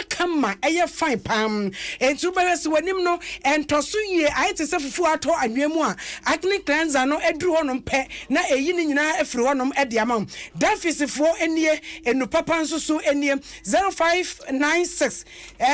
kama eye fine pam entu be se wanim no entoso ye aye te se fufu ato anwemu a acne cleanser no eduru honom pe na eyi ni nyina efiri honom ede amam dafisifo enie enu papa nso so enie 0596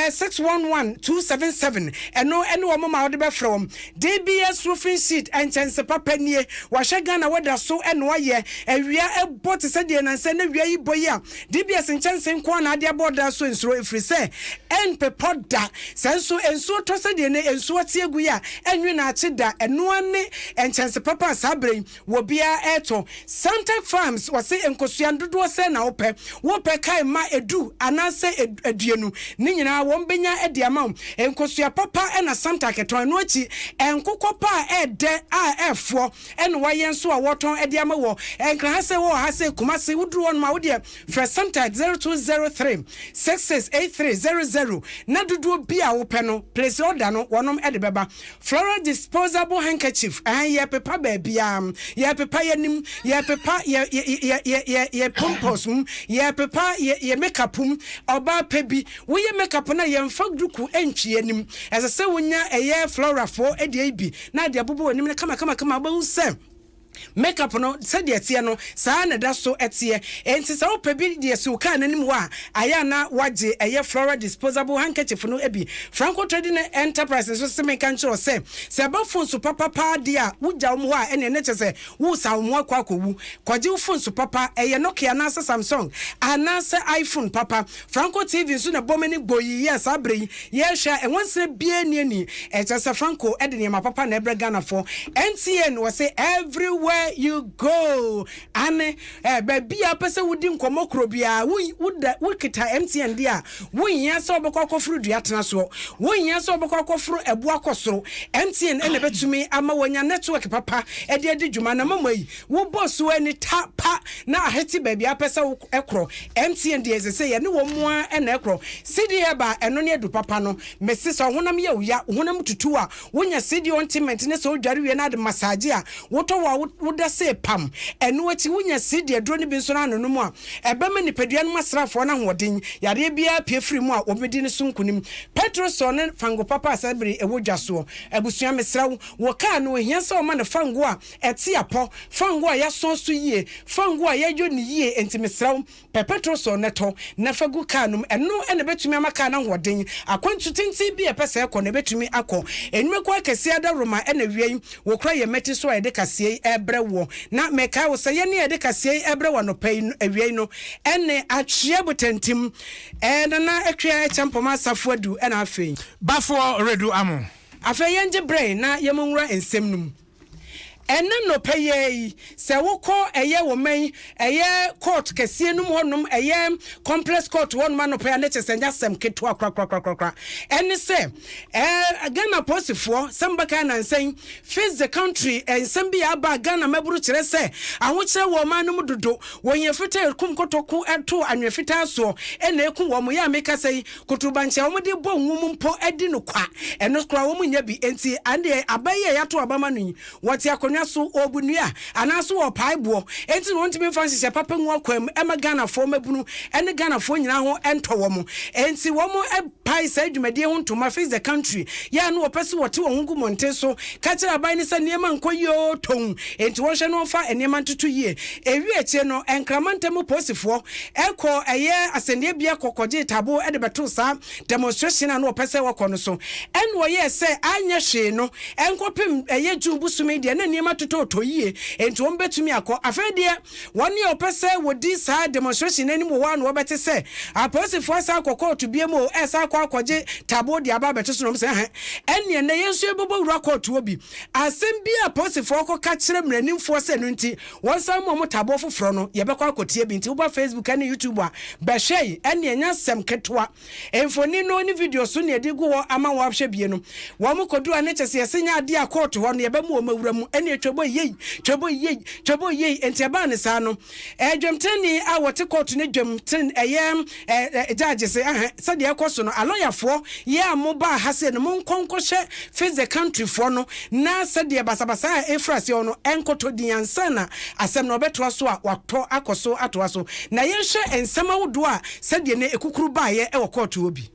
611 277 eno wo mama wo de be from DBS roofing sheet and chance papa nie wa hwega na wada so eno aye awia ebot se de na se na wia yi boyi a DBS chance nko na ade aboda so nsuro efiri se en pepoda senso enso to se de ne enso atiegu ya enwe na achida eno ane en chance papa sabre wo bia eto Santa Farms wase enkosua dodo se na wo pe kai ma edu anase eduenu ni nyina wo mbenya ede ama enkosua papa ena Santa keton no achi enkokopa ede a efo ene waye nso a woton ede ama wo enkra hase wo hase kumase wudru won ma wo de fresh Santa 0203 668300 na dodo bia wo pe no place order no wonom ede beba floral disposable handkerchief ye pepa ba bia ye pepa yanim ye pepa ye pompos ye pepa ye makeup oba pebi wo ye makeup na ye mfa duku entwie anim ese se wonya eye flora for ede bi na de abobo anim na kama ba usem makeup no said tie no saa na da so etie enti sa opebi de se uka nanim wa aya na waje eye floral disposable handkerchief no ebi Franco Trading Enterprises so se me kan chiro se ba phone so papa pa de a wugya wo a ene ne chese wo sa wo akwakowu kwaje phone so papa eye Nokia na Samsung anase iPhone papa Franco TV so na bomani boyi yes abre ye hwa enwonse bie ni e chese Franco ede ne ma papa na ebre Ghana for NTN was say everywhere you go ane baby apese wudi nkomo krobia wo kita MTN dia wo nya so obekọ furu dua tena so wo nya so obekọ furu ebu akosoro MTN ene betumi ama wonya network papa ede dwuma na mamai wo boss we ni tapa na aheti baby apese ekro MTN dia ze ye ne wo moa ene ekro CD eba eno ne edu papa no mesi so honam ye uya honam tutu a wonya CD ontiment ne so odware wie na de massage a woto wa woda se pam eno ati wonya CD adro ne bi so na no mu a ebema nipadua no masrafo na hoden yare bia piefiri mu a obedi ne sunkunim petroso ne fango papa asabiri ewodwa so abusua mesrawo wo ka no hia se o ma ne fango a eti apo fango a yaso so yie fango a yajo ne yie enti mesrawo petroso ne to na fagu ka no eno ene betumi amaka na hoden akwantu tinti bi epese ekọ ne betumi akọ enwekọ akese ada roma ene wiei wo kra ye meti so ede kase ebrewo na meka wo se ye ne ede kase ebrewo no pay awiei no ene atwe botentim na etwa champoma asafo adu ena afei bafo redu amo afei yenje brain na yemonwura ensem num ene no peye se woko eye woman eye court kese num honum eye complex court won no peye na chesenya sem keto akra ene se Ghana posifo sambaka na nsen face the country ensem bia aba Ghana maburu kire se ahokire wo man num dodo wonye fita kum kotoku eto anwefita so ene eku wo mo ya meka sei kotubanche wo de bo nwum mpo edi no kwa eno kra wo nya bi enti ande abaye yato abama no woti akon so obunua anaso wo paibo enti wontimi fanhye papa nwa kwam ema Ghana fo mabunu ene Ghana fo nyina ho ento wo mo enti wo mo pai sa dwumade ho ntoma face the country ya no opese wote wo hungu monte so ka kira bai ni sa niema nkoyo ton enti wo hwe no fa eniema ntutu yie ewi eche no enkramantem posifo eko eye asende bia kokoje tabo ede beto sa demonstration na opese wo kono so en wo ye se anya hwe no enkopem eye jumbu sumi de na niema tutu yie enti wo betumi akọ afede woni opese wodi sa demonstration ani mo wa no obete se aposifo asa akọ to bia mo esa akọje tabo de aba beto so no se enne na yesu ebobo wura court obi asem bia aposifo akọ ka kire mranimfo se no nti won sam mo tabo foforo no ye bekọ akotie bi nti wo ba Facebook and YouTube a behwei enne anya sem ketwa enfoni no ni video so ne edigu wo ama wo ahwe bie no wo mo kodu ane chese yesenya ade a court ho no ye be mo mawura mu enne twebo yei enti aba ne sa no dwemtani a wote court ne dwemten judge say sa de ekoso no aloyafo ye amoba ha se no monkonko hye face the country for no na sa de basabasa efrase no enkoto diansa na asem no beto so a wato akoso ato so na ye hye ensema wodo a sa de ne ekukuru ba ye e wo court obi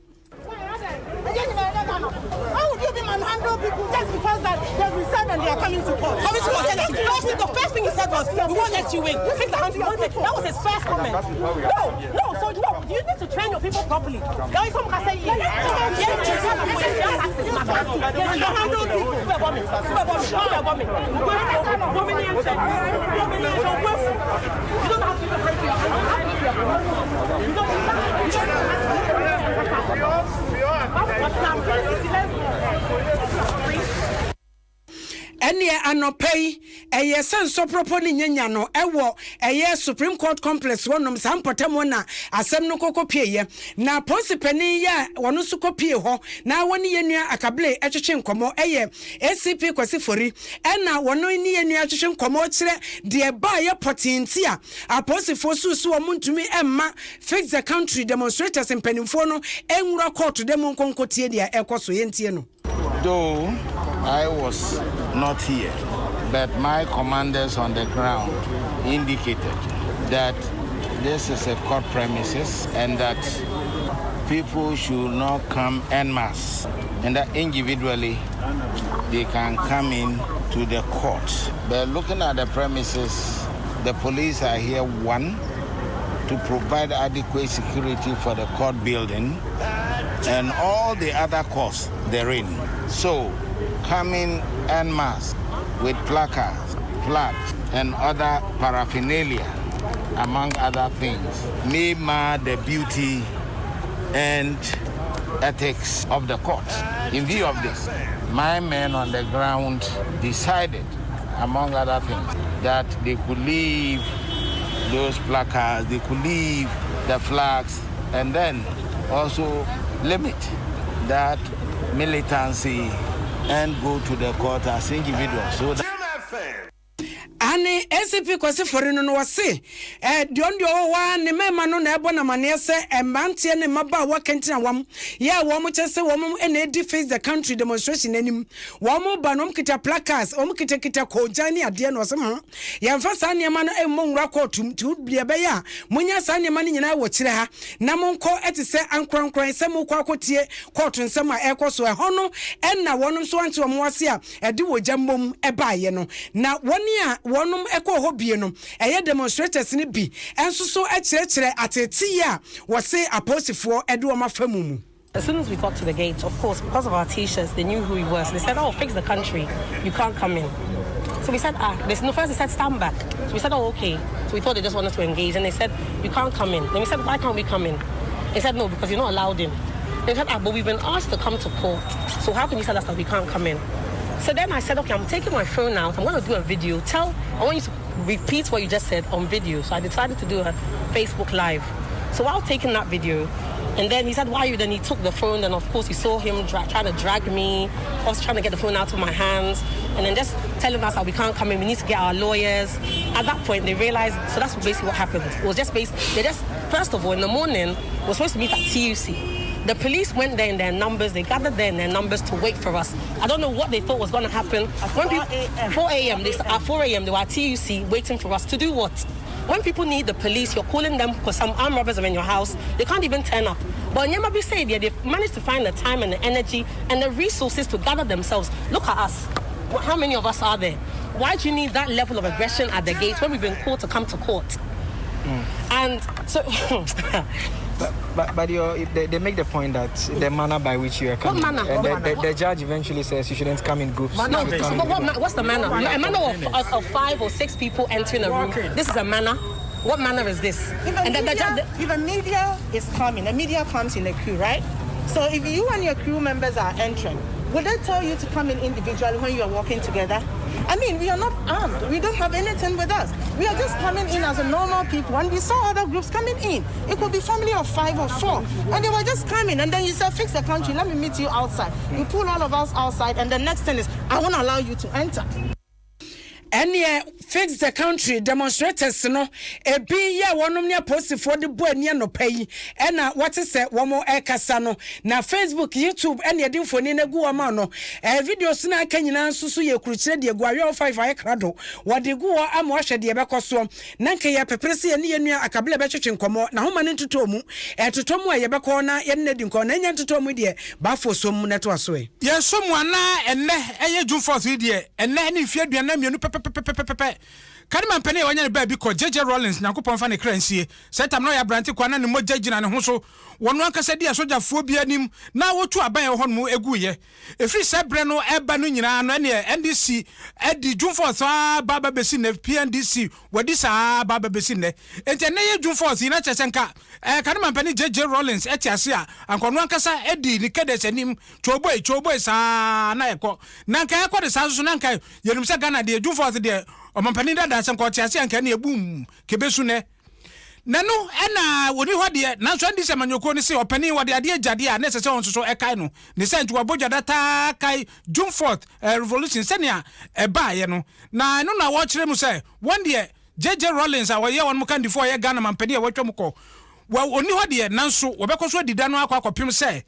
manhandle people just because that they've resigned and they are coming to court. The first thing he said was, we won't let you in. Fix the country. That was his first comment. No. So you need to train your people properly. There is someone can say, Ene anopei eye senso proponi nyanya no ewo eye Supreme Court complex wonom sampotemo na asem no kokopie na posipeni ya wono su kopie ho na woni yenua akable etwetwe nkomo eye ACP Kwasifori ena wono ni yenua etwetwe nkomo kire de ba ye potinti a aposifo susu omuntumi emma fix the country demonstrators mpanimfo no enwura court demo nkonkotie dia ekoso yentie no. Though I was not here, but my commanders on the ground indicated that this is a court premises and that people should not come en masse, and that individually they can come in to the court. But looking at the premises, the police are here, one, to provide adequate security for the court building and all the other courts therein. So, coming en masse with placards, flags, and other paraphernalia, among other things, may mar the beauty and ethics of the court. In view of this, my men on the ground decided, among other things, that they could leave those placards, they could leave the flags, and then also limit that militancy and go to the court as individuals. So that Ani ACP Kwasifori no wase diondio wa ne mema no na ebo na mane se embantie ne maba wa kentina wam ya wo mo chese wo mo ene di face the country demonstration anim wo mo ba no kita placards o mo kita kojani ade no se ya mfa sa ne ma no emmo nwura courtum ti bia be ya munya sa ne ma ne nyina wo kire ha na mo nko etise ankronkron se mo kwa kotie court nsem a ekoso e hono enna wono so anti wo mo wase a ede wo jammom e baaye no na woni a wonum eko hobie no eye demonstrators ni bi enso so ekire ateti ya wose aposifo ede o mafamu mu. As soon as we got to the gate, of course, because of our t-shirts, they knew who we were. So they said, oh, fix the country. You can't come in. So we said, first they said, stand back. So we said, oh, okay. So we thought they just wanted to engage. And they said, you can't come in. Then we said, why can't we come in? They said, no, because you're not allowed in. They said, but we've been asked to come to court. So how can you tell us that we can't come in? So then I said, okay, I'm taking my phone out. I'm going to do a video. I want you to repeat what you just said on video. So I decided to do a Facebook Live. So while taking that video, and then he said, why are you? Then he took the phone. Then, of course, you saw him trying to drag me. I was trying to get the phone out of my hands. And then just telling us that we can't come in. We need to get our lawyers. At that point, they realized, so that's basically what happened. It was just first of all, in the morning, we were supposed to meet at TUC. The police went there in their numbers. They gathered there in their numbers to wait for us. I don't know what they thought was going to happen. At 4 a.m. At 4 a.m. they were at TUC waiting for us to do what? When people need the police, you're calling them because some armed robbers are in your house. They can't even turn up. But Nyamabi said, yeah, they've managed to find the time and the energy and the resources to gather themselves. Look at us. How many of us are there? Why do you need that level of aggression at the gates when we've been called to come to court? And so... But they make the point that the manner by which you are coming. What manner? And the judge eventually says you shouldn't come in groups. No, what's the manner? A manner of 5 or 6 people entering a room. This is a manner. What manner is this? If a media is coming, the media comes in a queue, right? So if you and your crew members are entering, will they tell you to come in individually when you are walking together? I mean, we are not armed. We don't have anything with us. We are just coming in as a normal people. And we saw other groups coming in. It could be family of 5 or 4. And they were just coming. And then you said, fix the country. Let me meet you outside. You pull all of us outside. And the next thing is, I won't allow you to enter. Ene fix the country demonstrators no ebi ya wonom ne post for the boy ne no pay ena what is say womo ekasa no na Facebook YouTube ene edi mfoni na gu ama no videos na aka nyina nsusu ye kurukire de gu awe 5 aye krado wode gu ama hwe de bekoso na nka ya peprese ye ne yenua akabele be twetwe nkomo na homa ne ntotomu totomu ye bekọ na ye ne di nkomo na nya ntotomu de ba fosom na to aso e ye somu ana enne eye June 4th de enne ne mfie aduana mienu pepepepepepe Kadima mpene wanya ne ba bi ko JJ Rollins Nyankopon fa ne kransie setam no ya branti kwa na ne mogya gina ne ho so wono ankasa di asogyafoɔ bi anim na wotu aban ho no eguye efri sebre no eba no nyina no ne NDC edi June 4th baba besi ne PNDC wadi sa baba besi ne ente ne ye June 4th na chesenka Kadima mpene JJ Rollins etiase a ankono ankasa edi ni kedes anim choboy sa na ekọ na nka ekọ de sa so na nka yenum se Ghana de June 4th de omampani dada sem ko tiase anka na ebum kebesu ne nanu ena woni ho de na so ndi semanyoko ni se opani wo de ade agade a na sese won so ekai no ne se ntu wabodwa data kai June 4th revolution senia eba ye no na no na wo kire mu se won de JJ Rollins a wo ye won mu kan before ye Ghana mampani a watwam ko wo oni ho de nanso wo bekoso dida no akwa se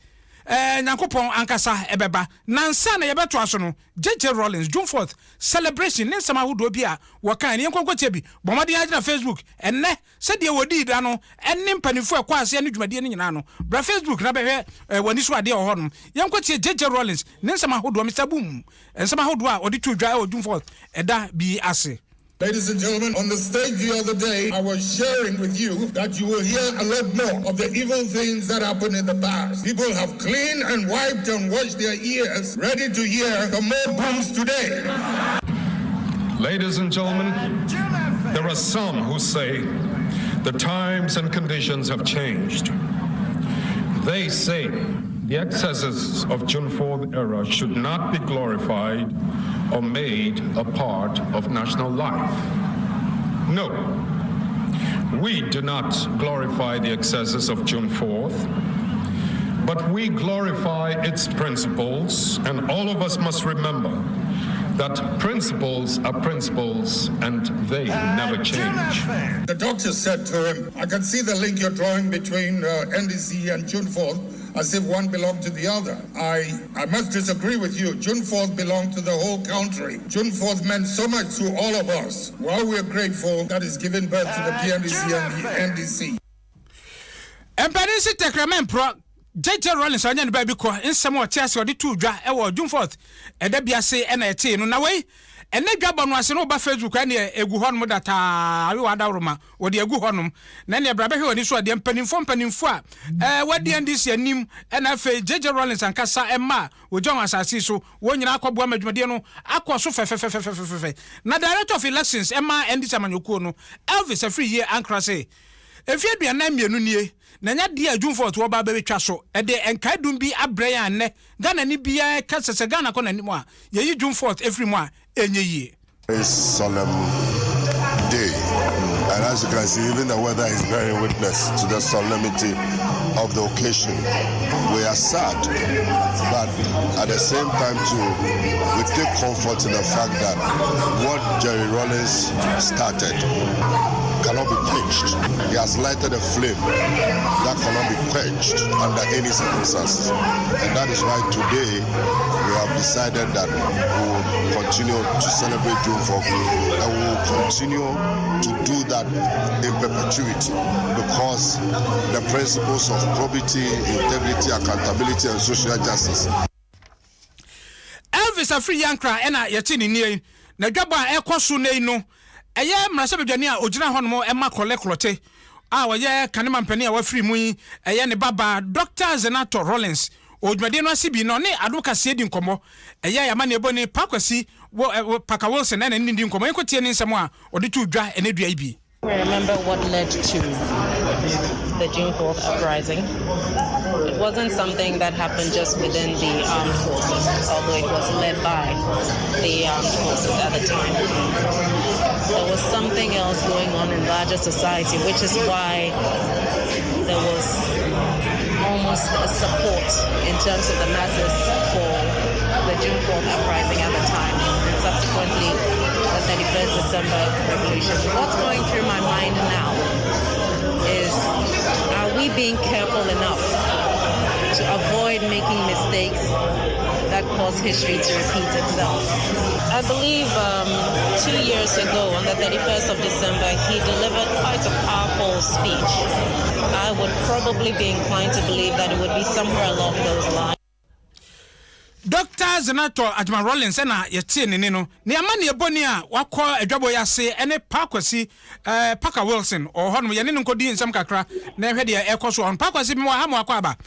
Nyankopon ankasa ebeba nansa na yebeto aso no JJ Rollins June 4th celebration ne sama hodo bi a wokan ne enkonkotie bi bomade agina Facebook enne se de wodi da no enne mpanifo ekwase ne dwumade ne nyina no bra Facebook na behwe wani so ade ho no yenkotie JJ Rollins ne sama hodo Mr Boom ensama hodo a odi to dwa June 4th eda bi ase. Ladies and gentlemen, on the stage the other day, I was sharing with you that you will hear a lot more of the evil things that happened in the past. People have cleaned and wiped and washed their ears, ready to hear the more booms today. Ladies and gentlemen, there are some who say the times and conditions have changed. They say the excesses of June 4th era should not be glorified or made a part of national life. No, we do not glorify the excesses of June 4th, but we glorify its principles, and all of us must remember that principles are principles and they never change. The doctor said to him, I can see the link you're drawing between NDC and June 4th, as if one belonged to the other. I must disagree with you. June 4th belonged to the whole country. June 4th meant so much to all of us. While we're grateful that is giving birth to the PNDC and the NDC. Empanisi Tekramen Pro JJ Rollins anya ne ba bi ko nsem o tiase o de tu dwa e wo June 4th e da biase e na ete no na wei ene dwaba no ase no ba Facebook ane egu honom data awe wada roma wo de egu honom na ne bra behwe oni so de mpanimfo a wadi ndisi anim e na fe JJ Rollins ankasa emma wo John asasi so wo nyina akọbo amadwumade no akọ so fe na director of elections emma ndisi amanyoko no Elvis Afri ye ankra se efi aduana mienu nie na nya dia June 4th wo ba betwa so e de enkaidum bi abrɛ anne Ghana ni bia kasese Ghana kɔ nanimu a ye June 4th every mu a enye yie. It's solemn day, and as you can see, even the weather is bearing witness to the solemnity of the occasion. We are sad, but at the same time too, we take comfort in the fact that what Jerry Rollins started cannot be quenched. He has lighted a flame that cannot be quenched under any circumstances. And that is why today we have decided that we will continue to celebrate June 4th and we will continue to do that in perpetuity because the principles of probity, integrity, accountability and social justice. Elvis Afri Yankra ena yetini nie na dwaba ekoso nei no eye mrase bedwane a ogina hono ema koleklote a woye kanema mpani a wafri mu eye ne baba Dr. Zenato Rollins odwade no asibi no ne advocacy di nkomo eye ya ma ne boni pakwasi Paka Wilson na ndi nkomo enkotie ne nsemo a ode tu dwa ene dua ibi. We remember what led to the June 4th uprising. It wasn't something that happened just within the armed forces, although it was led by the armed forces at the time. There was something else going on in larger society, which is why there was almost support in terms of the masses for the June 4th uprising at the time, and subsequently the 31st December revolution. What's going through my mind now is, are we being careful enough to avoid making mistakes that cause history to repeat itself? I believe 2 years ago, on the 31st of December, he delivered quite a powerful speech. I would probably be inclined to believe that it would be somewhere along those lines. Dr. Senator Adom Rollins na yeti ne no ne amane eboni a wakọ adwabo yase ene Pakwasi Parker Wilson o hono ye ne nkodi nsam kakra na ehwe de ekoso on Pakwasi mo ha mo akọ aba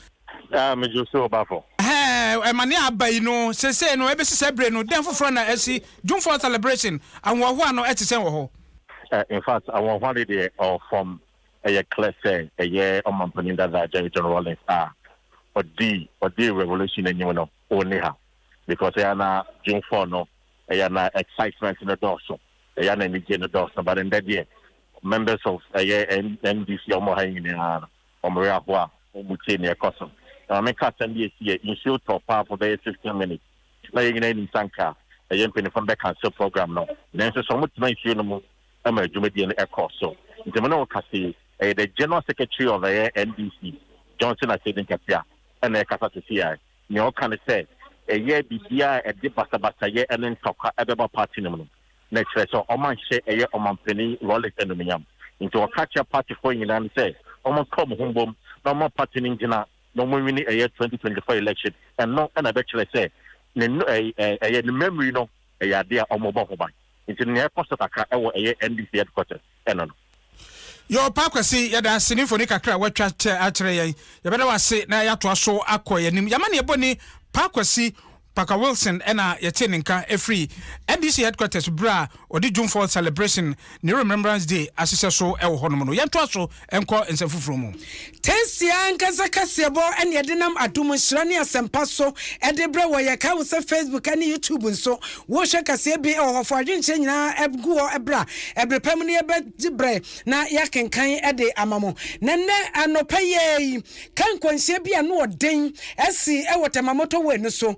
me Joseph Obafo emane abai no sese no ebesi sebre no den foforo na esi June 4th celebration anwo ho ano etisen wo ho in fact I want one day from a class a year on company that General Rollins or the revolution and you know only her because they are now June 4 no they are now excitement in the dorsal they are in the dorsal but in that year members of NDC or Maria Hua or Mutini Custom I make cut and here in shoot for power for the 15 minutes laying in Sanka a young penny from the council program now then so much nice you know I'm a Jumedian Echo so the Mano Kasi the general secretary of the NDC Johnson I said in Kapia and the Kasa to see you know kind of say a year BBI at the Basta year and then talk about party no next so Oman share a year Oman penny roll it and the into a catch up party for you and say Oman come home no more party in Jina no more winning a year 2024 election and no and I bet you say a memory no a year there or mobile by into near cost of a year NDC headquarters and no Yo Pakwasi yada sinifoni kakra watwa atre yen yebeda wase na yato so akoye nim yamane eboni Pakwasi Parker Wilson ena yete nka free NDC headquarters bra odi June 4th celebration ni Remembrance Day asese so ewo hono no yento so enko nsafufuro mu tensia nkasa Kasiebo ene yedenam Adom nhyirane asempa so edebra wo ye ka wo se Facebook ane YouTube nso wo hwe Kasiebo ohofo adwenche nyina ebguo ebra ebrepam ne ebegibre na yakenkan ede amamo nenne anopaye kan kwanhye bia no oden esi ewotamamoto we no so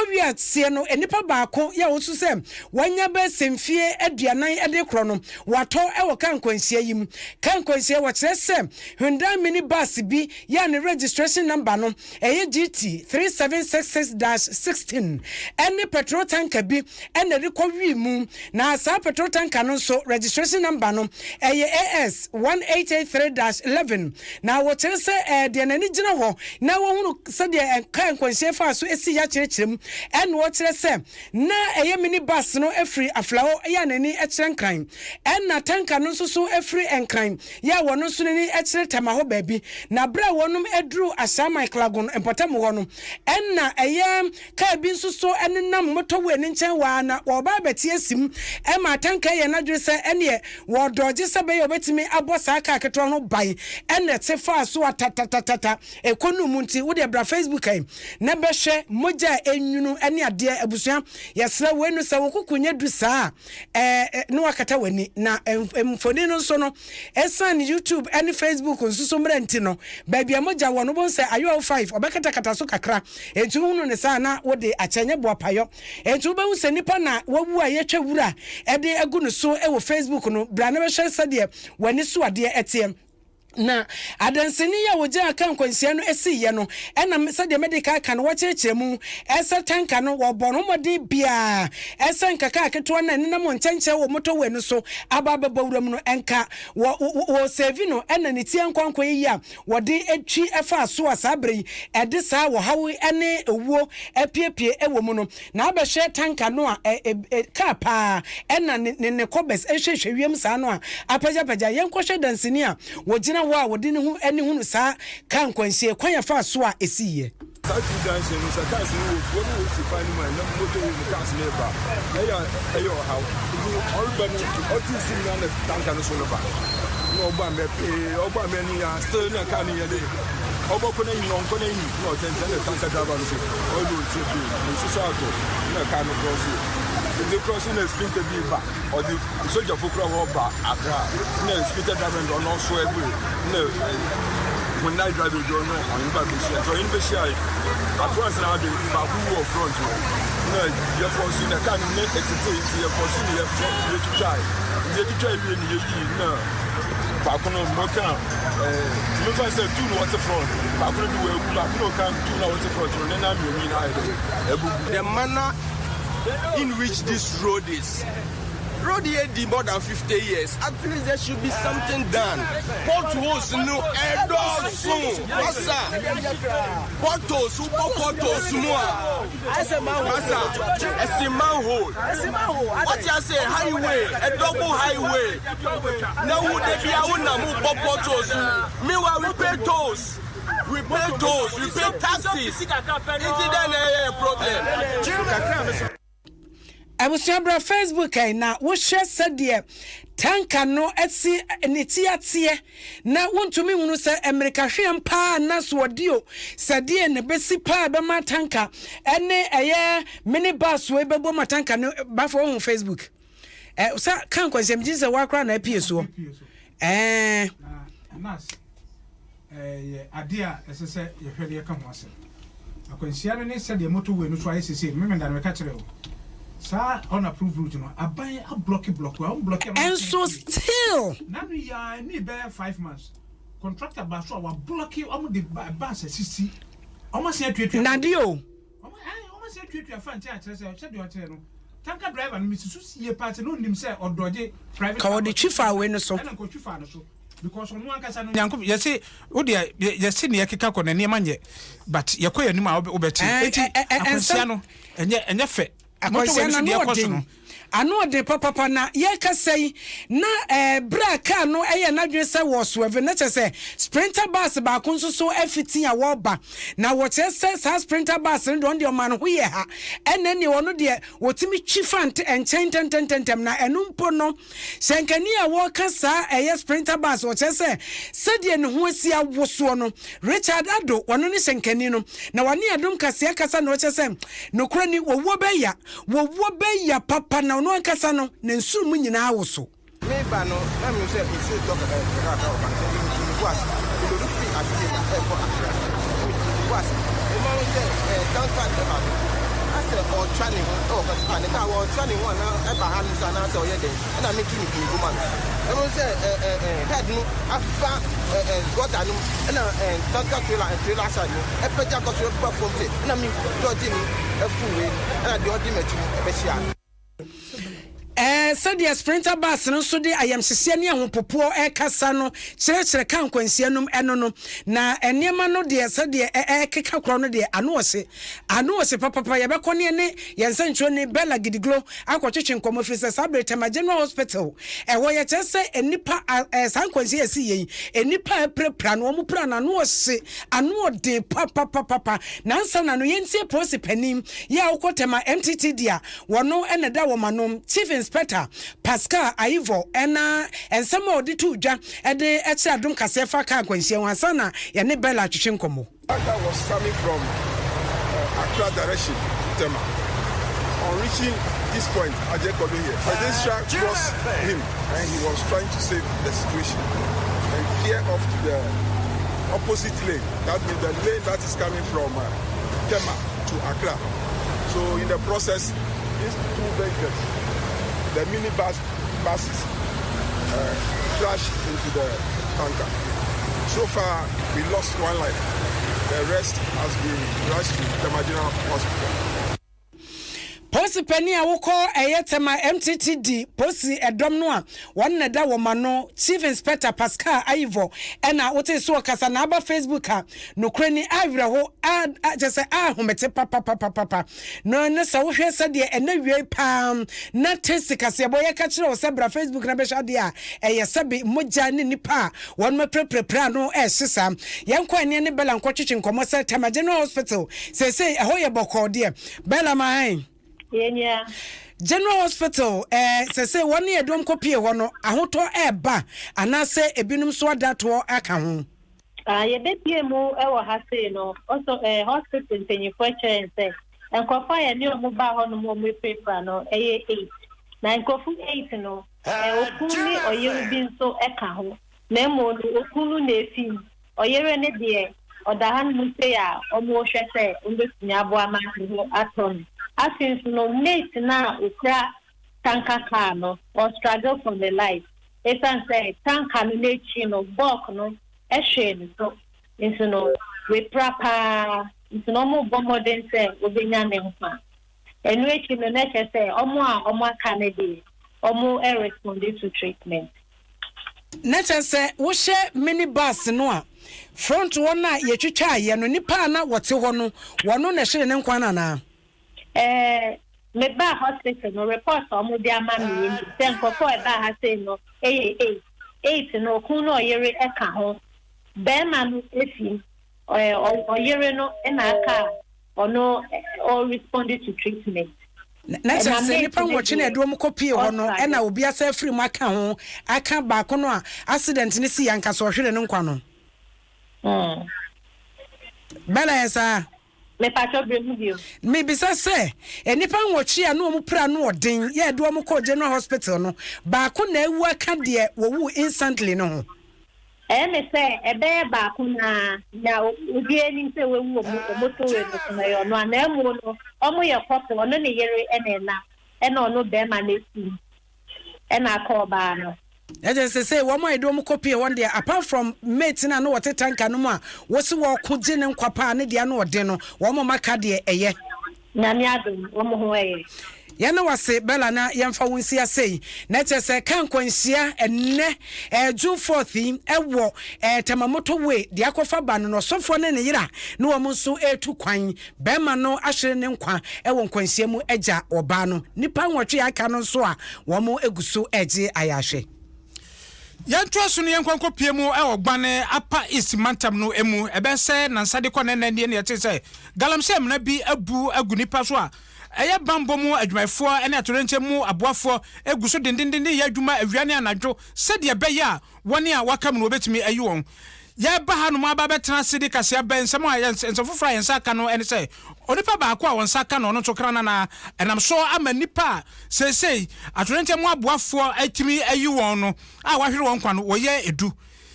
wi atie no enipa baako ya wosu se wanya be semfie aduanan ede kro no wato ewo kan kwanhye yim kan kwanhye wo kire se Hyundai minibus bi ya ne registration number no GT 3766-16 ene petrol tanker bi ene rekɔwi mu na sa petrol tanker no so registration number no AS 1883-11 na wo kire se de nani gina ho na wo hunu se de kan kwanhye fa so esi ya kirekyerem en wo kire se na minibus no efri aflawo ya nani ekyerenkran en na tanker no so efri enkran ya wo no so nani ekire tema ho baabi na bra wonum edru asama klagon empotam ho no en na ka bi so enenam moto we ni nchen wa na wo ba beti asim e ma tanker ye na dwere se ene wo doje se be ye obetimi abosa aka keto no bai en na te fa so atatatata ekonu munti wo de bra Facebook ai na be hwe moja enwunu ene ade abusua yesra wenu se wo kukunya du saa no akata wani na mfoni no so no esan YouTube ene Facebook nsuso mranti no baabia moja wono bon se ayo 5 obekata kata so kakra entu hunu ne saa na wo de achenye boapayo entu be hu se nipa na wawu ayetwa wura ede agu no so wo Facebook no bra na be hwe sade wani so ade etie na adanseni ya woja kan kwansia no esiye no ena se de medical kan wo kyerkyeremu esa tanka no wo bono mode bia esa nkaka aketo na nenam nkyenche wo moto we no so abababawuram no enka wo save no ena ne tie nkwankwa yi a wo de etwi efa so asabre ede saa wo hawe ene ewuo epiepie ewo mu no na abehwe tanka no a ka pa ena ne kobes ehwehwewiem saa no a apajapaja yenkohwe danseni a wo gina wa wodi ne hu ene hu sa kan kwanhye kwanya fa so a esiye Sati danse no sa kasi wo wo si fa ni ma na moto wo kasi ne ba eyo how orba no oti sim na tanka no so no ba no ogba me ni ya still na kan ni ya de ogba ko na yin onko na yin no tente na tanka driver no so o do ti bi no so so ato na kan no cross the crossing is spin to be back or the soldier for crowd ba akra na spin driver no so egbe no when I drive the door, on the back, so in the share, at once now the Babu front. No, you're forcing a kind of net exit, you're forcing you to try. You try really, no. Bakuno Moka, look at the two waterfront. Bakuno can do waterfront, and I'm your the manner in which this road is. Road here more than 50 years. At least there should be something done. Potholes, no, soon. Potholes, I say manhole. What you say? Highway, a double highway. Now would they be our potholes? Meanwhile, we pay tolls. We pay taxes. It's a problem. I was your Facebook na wo share said tanka no etsi netiatie na wontumi hunu se America hwem pa na so dio sade ne besi pa be ma tanka ene eye minibus we bebo ma tanka no ba for on Facebook sa kan kwasem ji se wakra na apie so nas adia esese ye hwede ye ka ho ase akwansia no ne sade moto we no so aye sese me menda no ka kire o sa unapproved route no aban a block and so still na no ya ni be 5 months contractor ba so wa block am the bus sisi o se atuatua na dio o se atuatua fa ntia kire se de o kire no tanka driver no misisu sie part no nim se odoje private ka the chifa we no so na ko chifa no so because on one kasa no yanko you say o de you see ne yakeka ko na ne manye but yakoya nim a obeti eti akonsia no enye fe ano de papa na ye ka sei na bra car no na dwe se wo so eve na chese sprinter bus ba ko nso so afiti a wo ba na wo chese sa sprinter bus ndo de o man ho ye ha ene ne wono de wotimi chifant enchen na enumpo no senkani a wo ka sa sprinter bus wo chese se de ne ho asia wo so no Richard Ado wono ne senkani no na wani Adom kase kasa na wo chese no kura ni wo be ya papa na no ankasa no na nsu mu nyina awoso me ba no na me say if you talk about was you do free at the for was the man say don't fight the man I say or training cause man ka or training one na e ba han sa na say o ye dey na me kini kini woman I will say head no afa got anu na tanka trailer side no e peja ko so perform say na me dodge ni e fuwe na the odimeti e be share said the sprinter bus no so de ayam sese ne ahopopo kasa no kire kan kwansia num eno no na enema no de said de keka kro no de ano ose papa ye be kone ne yensancho ne bella gidiglo akwochweche nkomo fisa Sabreta General Hospital wo ye chese enipa san kwansia esi yen enipa prepra no mu pra na no ose ano de papa na nsa na no yentie posi panim ya ukotema MTT dia wono eneda wo manom Chief Inspector Pascal Aivo ena ensema odi tu dwa ede eche Adom Kasefa ka kwanhie wansa na ye ne bella twetwe nkomo. That was coming from Accra direction to Tema. On reaching this point, Ajekodo here, pedestrian crossed him and he was trying to save the situation and veer off to the opposite lane. That means the lane that is coming from Tema to Accra. So in the process, these two vehicles, the buses crashed into the tanker. So far, we lost one life. The rest has been rushed to the General Hospital. Posi penny a woko Tema MTTD Posi Adom no a one da womano Chief Inspector Pascal Aivo ena wote so kasa na aba Facebook a no krani awre ho just say homete papa no ne sa wo hwe se de ena wie pam na test Kasiebo ye ka kire wo se bra Facebook na be hwa de a eye sebe moja ne nipa won me prepare no sisa yenko ene ne bela nkotwetwe nkomo se Tema General Hospital say ho ye bokọ de bela man Yeah. General Hospital say one year dom kopie ho no ahoto eba anase ebinum so adato aka ho ye bepie mu e wo ha say no also hospital ntanyifo che say enkofa ye ne omo ba ho no mo paper no 8 na enkofu 8 no okunu oye bi nso eka ho na mo okunu na efim oyere ne de odahan mu say a omo hwe say ombetumi aboa man ho aton asin no mate na ukra tanka car no or struggle for the life esan say tanka no nechi no bulk no ehwe so no we proper no mo bomodin say obenya ne nkwa enu echi no na say omo aka ne de omo respond to treatment. Nature say wo share minibus no a front one na ye twitwa ye no nipa na wote ho no wono na hye ne nkwa na me ba hospital no report omo di ama me ni sen kofo e ba ha say no 8 no kun no yere e ka ho be ma no efi o yere no e na aka ono all responded to treatment. Na say nipa watch na edom kopie ho no e na obi asa free mu aka ho aka ba ko no a accident ni si yanka so hwere ne nkwa no bela esa me pacho bremu me bisa say nipa watch ya no mu pra no odin ye edom ko general hospital no ba ko na ewu aka de wo instantly no ho me say ebe ba ko na obi eni say we wu moto we no yo no na emu no omo ye kopo no ne yere ena ono be ma na esi ena ka oba no just say wo my do mo copy one day apart from mate na no water tank no ma wo se wo ko gye ne nkwapa ne de na ode no wo mo maka de eye na mi adom wo mo ho eye yana wase bela na yemfa wonsi asei na chese kan kwansia enne June 4th ewo temamoto we de akofa ba no sofo ne ne yira na wo nso etu kwan be ma no ahwere ne nkwa ewo kwansia mu agya oba no nipa nwotwe aka no so a wo mo eguso eje ayahwe yanto aso no yankwanko pie mu gbane apa east mantam no emu ebe se nansade kɔ ne ne yete se galamsem na bi abu agunipa so a eye bambo mu adwumayfo ene atorenche mu aboafo eguso dindindin ye adwuma awiane anadwo se de be ya woni a wakam no obetumi ayi won ya ba hanu ma ba betena sidi Kasiebo nsem a ensofofra yensa ka no ene se onipa ba akwa wonsa ka no no tokra na enam so ama nipa sei atorenche mu aboafo atimi ayi won no a wahwere won kwa no wo ye edu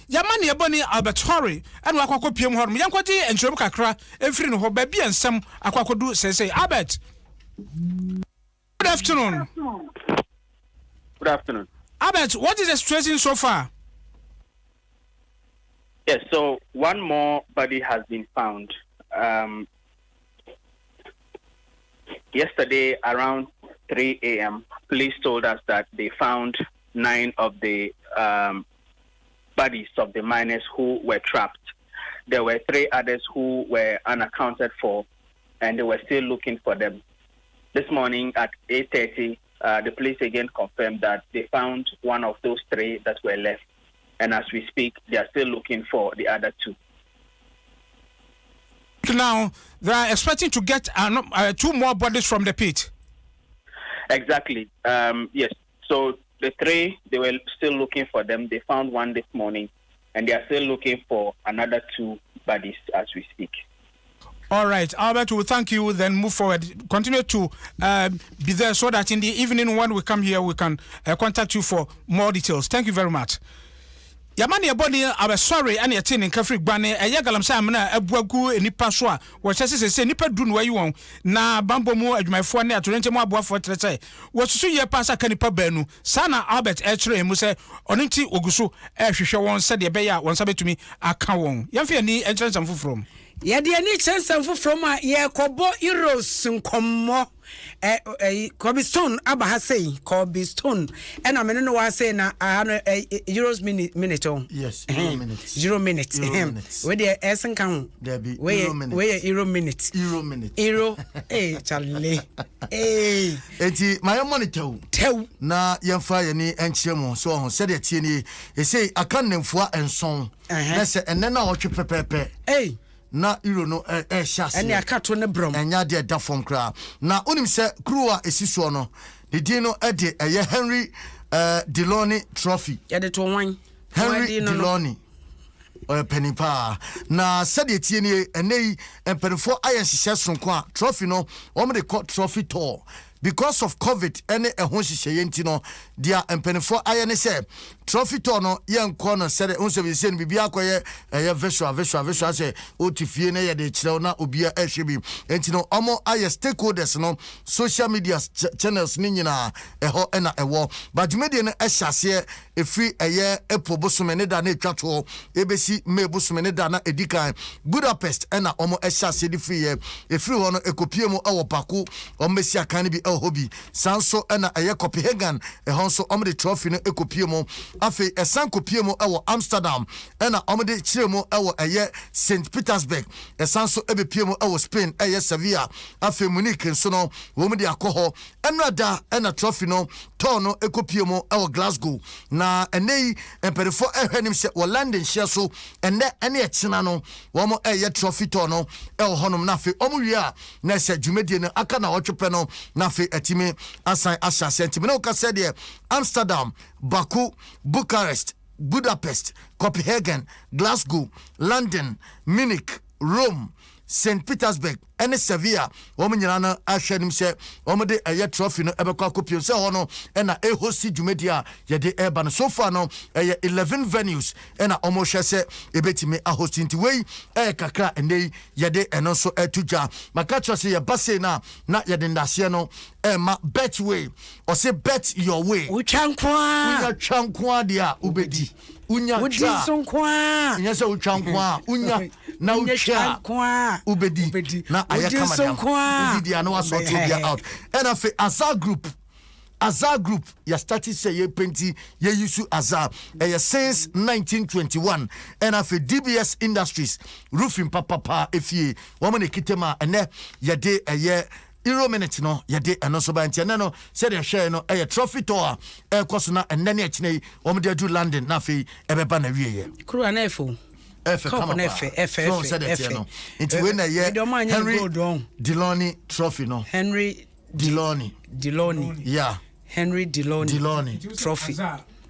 yamane eboni albertory anu akwakọ piem horom yankwaji enchirem kakra efiri no ho ba bi ensem akwakodu sei Albert. Good afternoon. Good afternoon. Albert, what is the situation so far? Yes, so one more body has been found. Yesterday around 3 a.m., police told us that they found 9 of the bodies of the miners who were trapped. There were 3 others who were unaccounted for, and they were still looking for them. This morning at 8:30, the police again confirmed that they found one of those 3 that were left. And as we speak, they are still looking for the other 2. Now, they are expecting to get 2 more bodies from the pit. Exactly. Yes. So the 3, they were still looking for them. They found 1 this morning, and they are still looking for another 2 bodies as we speak. All right, Albert, we'll thank you. Then move forward. Continue to be there so that in the evening when we come here, we can contact you for more details. Thank you very much. Yamani eboni abe sorry ani eti ne nkafri gbane eye galamsa amna abuagu enipa so a wo chese se nipa du no ayi won na bambo mu adwumayfo ne atorenche mu aboafo trete wo susu ye pasa kanipa banu sana Albert echre mu se onunti oguso ehwehwe won se de be ya won sabetumi aka won yamfe ani enchensam fofrom yede ani chensam fofrom a ye kobo heroes nkommo Cobblestone abahasei Cobblestone and I'm no wa say na euros minute on yes 0 minutes where the esen kan where euro minute Charlie enti my money tew na yemfa ye ni enchiremu so ho said tie ni e say akanemfua enson na se enne na otwe pepepe na iro no shase ene akato ne brom enya de da fom kra na onim se kruwa esiso no de din no de Henry Deloney trophy ya de to wan Henry Deloney penipa na sade tie ni enei emperifo ayen hihye sonko a trophy no o me de trophy tour because of COVID ene ehon hihye enti no dia empenefo aye ne se trophy tour no ye nko no sere unse bi se no bibia akoye visual se otifie na ye de kire na obia ehwe bi enti no omo aye stakeholders no social media channels ni nyina eho na ewo but media no ehase efri eye epobosome ne da na etwato ebesi mebosome ne da na edikan Budapest na omo ehase di free ye efri ho no ekopie mu ewo pako omo besi akan bi hobi sanso na eye Copenhagen ehon so omo de trophy no ekopie mu afi esan kopie mu ewo Amsterdam na omo de kire mu ewo eye St Petersburg esan so ebepie mu ewo Spain eye Sevilla afi Munich nso no wo mu de akoho enrada na trophy no tour no ekopie mu ewo Glasgow na enei emperifo ehwenim se wo London hye so ene echina no wo mo eye trophy tour no ewo honom na afi omo wi a na se dwumedie no aka na wotwepe no na afi etime asan asha sentime no ka se de Amsterdam, Baku, Bucharest, Budapest, Copenhagen, Glasgow, London, Munich, Rome, St Petersburg, and Sevilla. Woman yana ashenim se omode eye trophy no ebekwa kopio se hono na e hosti dwumedia ye de urban so far no 11 venues na omo se ebetime a hosti nti wei kakra enei ye de eno so etuja makacho se ye base na ye de ndase no ma bet way or say bet your way uchankwa dia ubedi unya udisonkwa nyese uchankwa unya na uchankwa ubedi na ayakama dia no was out and afi Azar group ya started say ye penti ye use Azar since 1921 and afi DBS Industries roofing papa efie woman ekitema ene ye de Euro minute no yede eno so ba ntia no said the share no trophy tour koso na enne ne akine wo de do London na fe ebeba na wie ye kru anefo come on F no into when ye Henry Deloney trophy no Henry Deloney yeah Henry Deloney trophy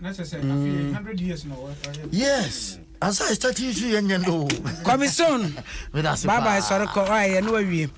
100 years no yes as I start you yenyo Commission baba sorry ko aye no awie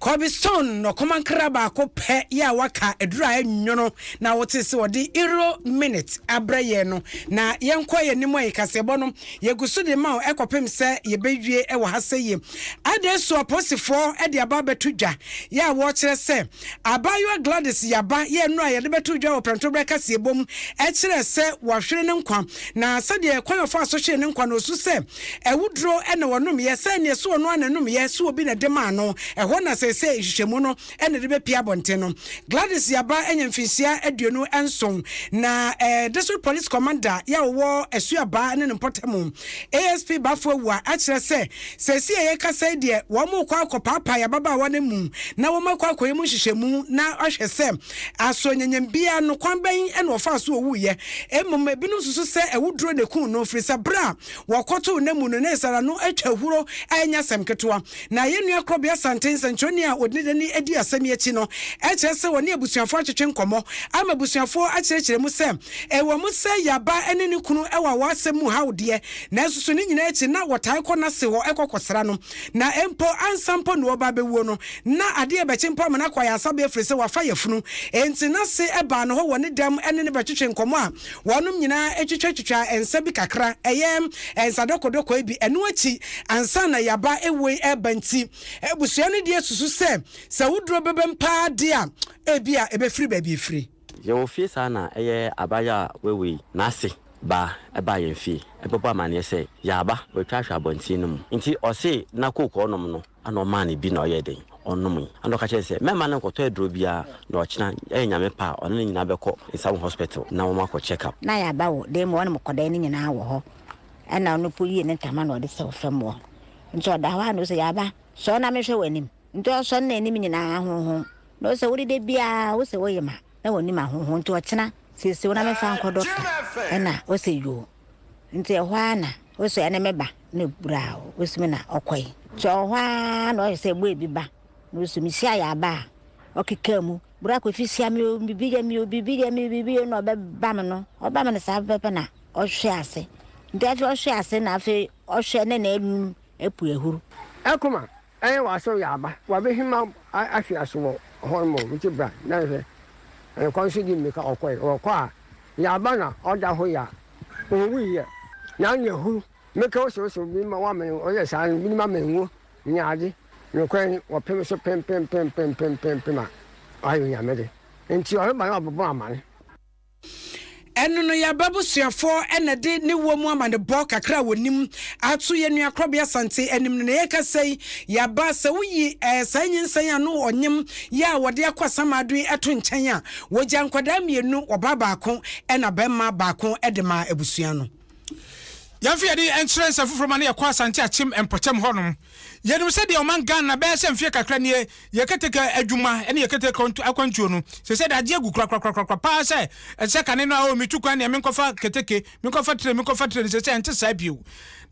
Kobiston no komankra ba ko pe ya waka edura enwono na wote se wode euro minute abraye no na yenkoye nimu ayi Kasiebo no yegusu de ma ekopem se yebewie e wo haseye ade so aposifo e de aba betudwa ya wo kire se abayo Gladys yaba ye no aye de betudwa wo prantobra Kasiebo mu e kire se wo hwere ne nkwa na se de kwayofo asohye ne nkwa no su se ewudro e na wonom ye se ne so no ananum ye so obi na de ma no e ho na se hwehwemu no ene de be pia bonte no Gladys yaba enyemfisia aduonu enson na district police commander ya wo esuaba ne npotamu ASP bafo wa a kire se ye kasa de wo mo kwa akopapa ya baba wa ne mu na wo makwa akoyemu hwehwemu na ohwe se asonyanyambia no kwanban ene ofa so owuye emom ebinu susu se ewudro de kun no frisa bra wokoto na mu no na esara no atwahuro anya semketoa na yenua krobia sentence nchoni a odide ni edi asem yachi no eche se woni abusuafo atwetwe nkomo ama abusuafo akyerɛkyerɛ mu se ewo mu se yaba ene ne kunu ewa wasem mu hawde na susu ni nyina echi na wotai kɔ na se ho ekɔkɔsra no na empo ansampo no oba bewuo no na ade ebechi mpo amana kwa ya asabe efiri se wafa yafunu enti na se eba no ho woni dam ene ne betwetwe nkomo a wonum nyina etwetwetwa ensa bi kakra ensadokodoko ebi eno achi ansa na yaba ewe ebanti ebusua ne die susu se wudro bebem pa dia ebia ebefiri ba bi firi ye wo fie sana eye abaya wewe na ase ba eba ye fie ebobo amane se yaba we twahwa abonti no nti ose na kokɔ nom no ana ma ne bi na ɔyɛ den ɔnom ando ka kyerɛ sɛ mema na kɔtɔ aduro bia na ɔkyena nyame pa ɔno ne nyina bɛkɔ Nsam hospital na wo makɔ check up na yaba wo dem wo ne mkɔda ne nyina wɔ hɔ ɛna ɔno puli ne ntama na ɔde sɛ ofam wɔ nti ɔda hɔ ano sɛ yaba so na mehwɛ w'anim nti ɔsɔ na anim nyina hoho na ɔsɛ wode de bia wo sɛ wo yema na w'anim ahoho nti ɔkyena sisi wo na mefa nkɔ doctor ɛna ɔsɛ yo nti ɛhɔ ana ɔsɛ ɛne meba na bura ɔsɛ na ɔkɔe so ɔhɔ ana ɔsɛ bo ebi ba na ɔsɛ misia ya ba ɔkeka mu bura kɔ fisia mi bibia na ɔbɛba me no ɔba me no saa pɛpɛ na ɔhwɛ ase nti afɛ ɔhwɛ ase na afɛ ɔhwɛ ne na enum epu ehuru akoma ɛyɛ waso yaba wabɛhima ahwe aso hɔ mo nti bra na hwɛ ɛkɔ nso di mmeka ɔkɔ a yaba na ɔda hɔ ya owuiɛ na nyɛ hu meka wosowoso bi ma wamene ɔyɛ saa bi ma menwo nyaade nokwan wɔpem so pem a ayɛ nyamede nti ɔreba na ɔbobɔ amane ɛno no yaba busuafo ɛna de ne wo mu ama ne bɔ kakra wonim ato ye nua krobia sante anim no ye kasai yaba sɛ woyi sanyin ano onyem ya wode akwasam adwe ɛto nkyɛn a wogya nkwada mienu ɔba baako ɛna bɛma baako ɛde ma abusua no yɛmfe yɛde ɛnkyerɛ nsa foforɔ ma no yɛkɔ asante akyem mpɔkyɛm hɔnom yɛnim sɛ deɛ ɔman Ghana bɛyɛ sɛ mfie kakra ne yɛkɛtɛka adwuma ɛne yɛkɛtɛka akwantuo no sɛ de agye agu krakrakrakra paa sɛ ɛsɛ kane no a metu kwan ne menkɔfa keteke menkɔfa tire ne sɛ ɛnte saa bio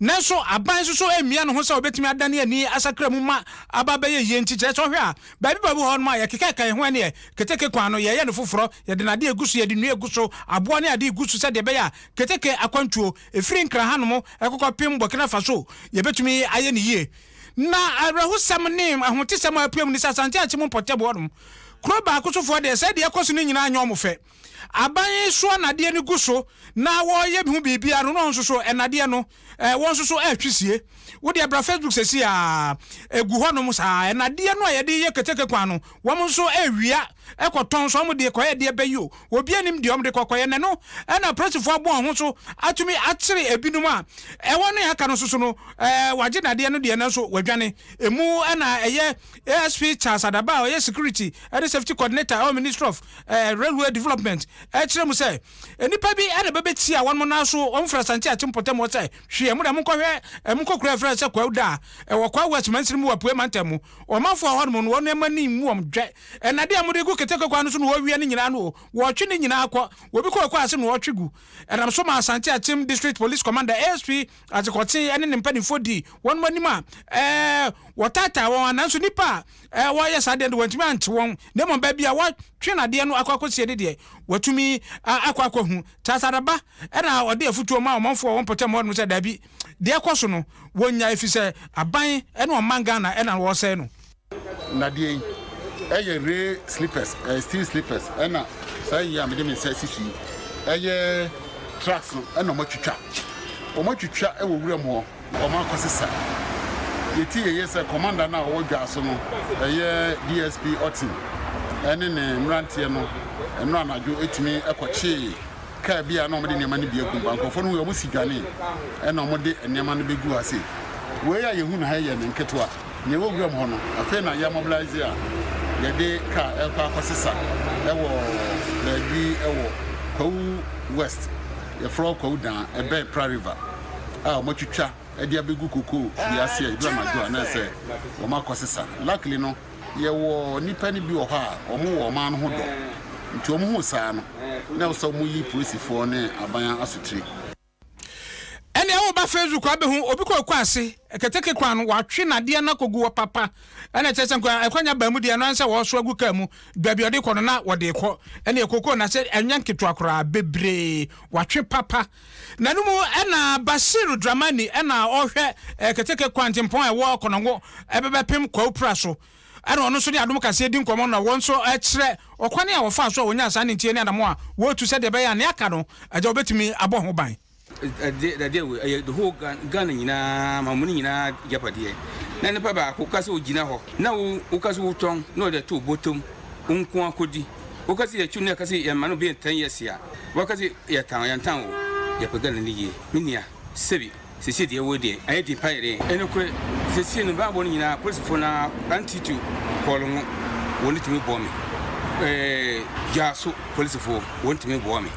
nanso aban so emia no ho sɛ obetumi adane ani asakra mu ma aba bɛyɛ yie nti kyerɛ sɛ ɔhwɛ a baabi hɔ no ma yɛkeka kan ho ne keteke kwan no yɛyɛ no foforɔ yɛde nade eguso yɛde nua eguso aboa ne ade eguso sɛ de bɛyɛ keteke akwantuo efiri nkra hanom ɛkɔkɔ pem Burkina Faso yɛbetumi ayɛ ne yie na arahusam ne ahotesam apem ni sasante akyem mpɔtɛbo hɔnom kuro baako sofoɔ de sɛ de ɛkɔso ne nyinaa nyɛ ɔmo fɛ aban so anade ne guso na wɔyɛ bi hu bibia no nso so enade no wɔn nso so atwisie wo de abra Facebook sesi a egu hɔnom saa enade no a yɛde yɛ keteke kwan no wɔn nso awia ɛkɔtɔn so ɔmo de kɔyɛ de bɛyio obi anim de ɔmo de kɔkɔyɛ ne no ɛna pressifo abo ho so atumi akyere ebinum a ɛwɔ no yɛka no so no wagye nade no de ne so wadwane emu ɛna ɛyɛ ASP Charles Adaba ɔyɛ security and safety coordinator of Ministry of Railway Development ɛkyerɛ mu sɛ enipa bi ɛna bɛbɛti a wɔn mo na so ɔmo fra sante akyempɔtɛm wɔ sɛ hwie mu da mo kɔhwɛ mo kɔkura fra sɛ kwawda ɛwɔ kwa West Mansiri mu wapue mantam mu ɔmanfo a hɔ no wɔn emani mu wɔn dwɛ ɛnade a mo de gu keteke kwa no so no wɔwie ne nyinaa no wɔtwe ne nyinaa akɔ obi kɔ ase no wɔtwe gu ɛnam so ma asante akyem district police commander ASP atikɔte ɛne ne mpanimfo di wɔn manim a wɔtata wɔn ananso nipa wɔyɛ saa de wɔntumi ante wɔn ne mo ba bia wɔtwe nade no akɔkɔsie de de watumi akɔhu tasadaba ɛna ɔde afutuo ma ɔmanfo wɔn pɔtɛm wɔn sɛ dabi de ɛkɔ so no wɔnya efisɛ aban ɛne ɔman Ghana ɛna wɔsɛ no nade ɛyɛ slippers steel slippers ɛna saa yi a mede me sɛ sisi ɛyɛ tracks no ɛna ɔmo twitwa ɛwɔ wura mu hɔ ɔmo akɔsesa yɛti yɛyɛ sɛ commander na ɔwɔ dwa so no ɛyɛ DSP Otin ɛne ne mmeranteɛ no ɛno anadwo ɛtumi ɛkɔkyee kaa bi a na ɔmode nneɛma no bi agu bankɔfoɔ no ɔmo si dwane ɛna ɔmode nneɛma no bɛgu ase wei a yɛhu na ha yɛ ne nketewa ne ɛwɔ wura mu hɔ no afei na yɛ mobilize a yɛde kaa ɛkɔ akɔsesa ɛwɔ baabi ɛwɔ Kwawu West yɛfrɛ Kwawu Dan ɛbɛn Pra River a ɔmɔtwitwa ɛde abɛgu koko wiase a ɛdura madwo a na sɛ ɔmo akɔsesa luckily no yɛwɔ nipa no bi wɔ hɔ a ɔmo wɔ ɔman no ho dɔ nti ɔmo ho saa no na wɔsɛ ɔmo yi polisifoɔ ne aban asotire ɛne ɛwɔ ba Facebook abɛhu obi kɔ ase keteke kwan no watwe nade na kogu wɔ papa ɛna kyerɛ sɛ ɛkwanya ba mu de no ansa wɔso agu ka mu baabi ɔde kɔ no na wɔde kɔ ɛne ekoko na sɛ ɛnya nketo akora bebree watwe papa na no mu ɛna Basiru Dramani ɛna ɔhwɛ keteke kwan tempɔn ɛwɔ kɔnɔngo ɛbɛbɛpem kwawpra so ɛna ɔno so ne Adom kase di nkɔmɔ na wɔn so ɛkyerɛ ɔkwane a wɔfa so a wɔnya asa ne ntie ne Adamo a wɔtu sɛ de bɛyɛ ne aka no agya obetumi abɔ ho ban the whole Ghana nyinaa mamuni nyinaa japadeɛ na nipa baako kase ogyina hɔ na wo kase wotɔn na ɔde to botom nko akodi wo kase yɛ twu na kase yɛ ma no bi 10 years ya wo kase yɛ tan wo yɛ pɛga na ne yie minia sebi sisi deɛ wo deɛ ayɛ di paire ɛno kore sisi no baabo no nyinaa polisi na antitu kɔlɔngo wɔn tumi bɔ me jaso polisi wɔn tumi bɔ me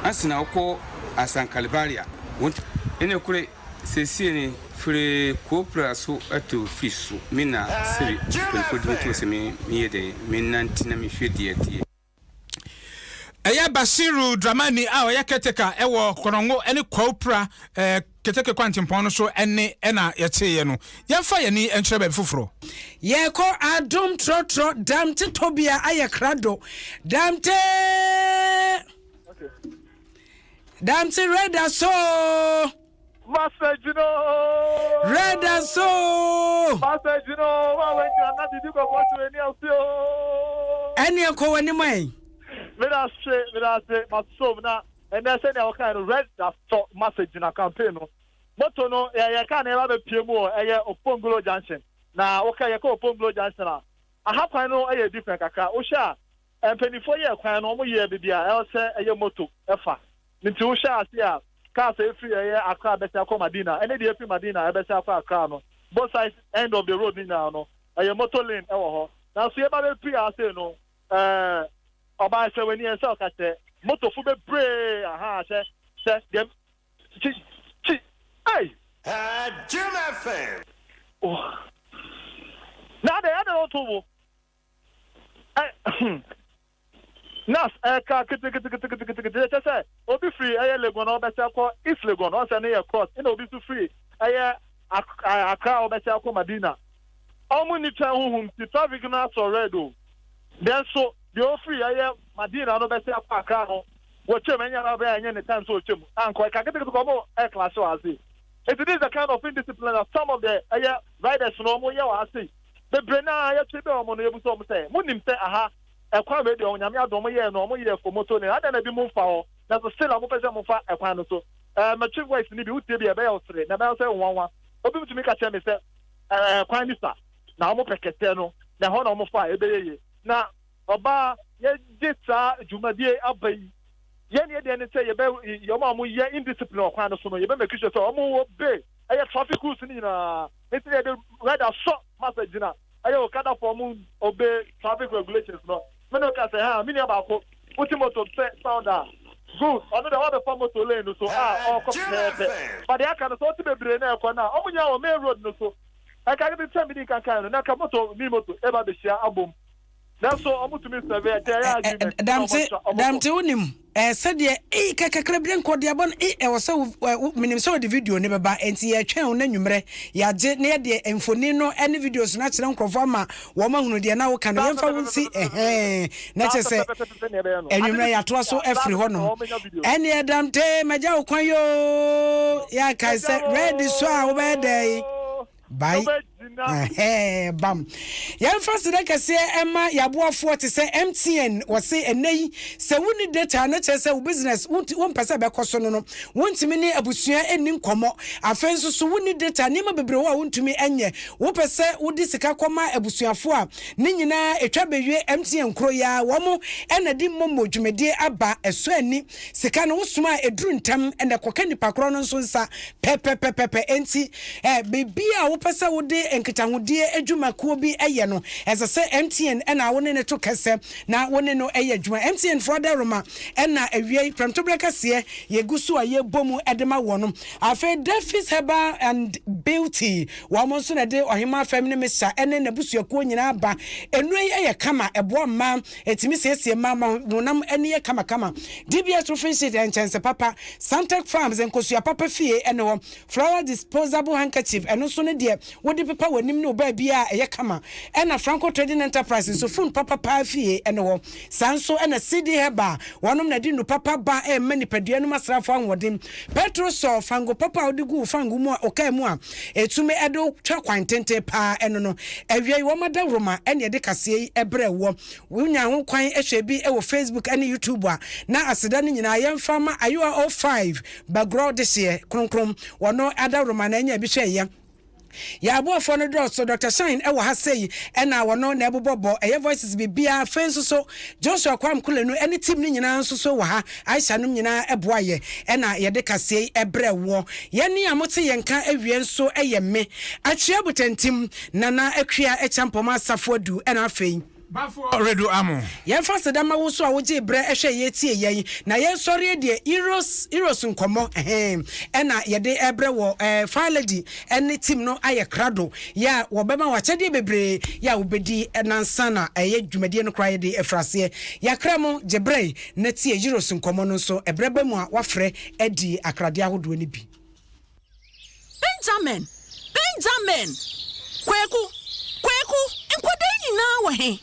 asina wokɔ asankalibaria won't ene kure sesi ni fure kopra so ato fiso mina seri pelfodi to se me yede minantina me hwedie die ɛyɛ Basiru Dramani a ɔyɛ keteka ɛwɔ kɔnɔngo ɛne kopra keteke kwantempɔn no so ɛne ɛna yɛteyɛ no yɛmfa yɛni ɛnkyerɛ baabi foforɔ yɛkɔ Adom trotro damte tobia ayɛ krado damte Damte reda so Master Gino. Red and so. Master Gino, when you are not the Duke of Washington, any uncle anyway. Let us say, my son now, and I said, I kind of read that message in a campaign. But no, I can't have a PMO, a Pongolo Junction. Now, okay, I call Pongolo Junction. I have I know a different Kaka, Osha, and 24 years, I know year, baby, I'll say a moto, Efa. Into Osha, yeah, cars every year, I can't better come Madina, and the Madina, I better for a crown. Both sides, end of the road, now, a motor lane, now, see about the pre, I say no, about 7 years, I say, moto for the bray, aha, say, them, hey, Jim FM. Oh. Now the other two. Nas, Obi free, Legon, or better call East Legon, or Sania Cross, and Obi free, Accra, or better call Madina. Omuni Town, the traffic now so redo. Then so, the free, Madina, or better Accra, what Chairman Yanabe and the time so Chim, and quite I get to go air class or I see. It is the kind of indiscipline that some of the riders normal, I see. The Brenna, I have to be able to say, Munim say, aha, a crime radio on Yamia Domoya, normal year for Motor, I don't be moved for. That's still a person of a pan so. My chief wife need to be a bell three, never say one. Open to make a chance, Prime Minister. Now, more Pecateno, the honor of fire, now, Oba, yes, Jumadie Abbey. Yenny then say your mom will indiscipline or kind of so you better make sure so more big. I have traffic rules in it's the red a short message. I will cut off for moon obey traffic regulations. No, Menoka say, ha, mini about Utimoto sound out. Good, another other form to lane so all but the kind of sort of be brain for now. Oh, main road no so. I can't even tell me the kind of Nakamoto, Mimoto, ever be share album. That's so almost to Mr. Damn to him. Said ye, Kakabran Cordiabon, was so minimum the video never by NCA channel number. Ya jet near the Infonino, any videos, natural conforma, woman who they now can never see a natural and you may at so every one. Any Adam Te, Majao Quayo, Yaka said, ready so day. Bye. Bam. Yan first like I say Emma Yabua 40 say MTN was say a nay say we need data na say business one person be koso no won't me abusua enim komo afenso so we need data ni ma bebre wa wontumi enye wo pese wo di sika koma abusuafo a ni nyina etwa bewie MTN kro ya wo mo ena di momo dwumede aba eso ani sika no wosuma eduru ntam ena koka nipa kro no nso nsa pepepepepe enti bibia wo pese wo de nkitahudie adwumakuo bi eye no as I say MTN ena wone ne to kese na wone no eye adwuma MTN for the Roma ena awie premtobreka se yegusu a yebomu edema wono afa Defis Herbal and Beauty wa mo so na de ohima family mixture ene na busuakuo nyina ba enure eye kama ebo ma etimi siesie mama wonam ene ye kama DBS Roofing and Chance Papa Santa Farms and Kosua Papa fie ene ho flower disposable handkerchief eno so ne de wodi papa wanim no ba bia eye kama ena Franco Trading Enterprises so phone papa pa fie ene ho sanso ena CD Herbal wonom na di no papa ba e mani padua no masrafo anwodem Petro so fango papa odigu fango mu okai mu a etume edo twa kwantente pa eno no awie wo mada roma ene de kase ebre wo wunya ho kwan ehwe bi e wo Facebook ene YouTube a na aseda ne nyina yemfa ma ayoa 05 background this year kronkrom wono ada roma na enya bi hwe ya ya abuafo no do so Dr. Shine e wo ha sei e na wono na ebobobo eye voices bibia fenso so Joshua Kwam Kulenu any team ni nyina nso so wo ha Aisha no nyina eboaye e na ye de kase ebre wo ye ni amote yenka awie nso eye me atwea butentim nana akua e champoma asafo adu e na afei Bafo redo amo. Yen fast da ma wo so a wo je bre ehwe ye tie yen na yen sori de Eros nkomo na ye de ebre wo Filedy any team no aye krado ya wo bema wa chede bebre ya wo bedi nansa na aye dwumade no kraye de efrase ya kramo je bre na tie Eros nkomo no so ebre ba mu a wafre edi akrade ahodo ni bi. Benjamin Kweku Nkwadai nyina wa he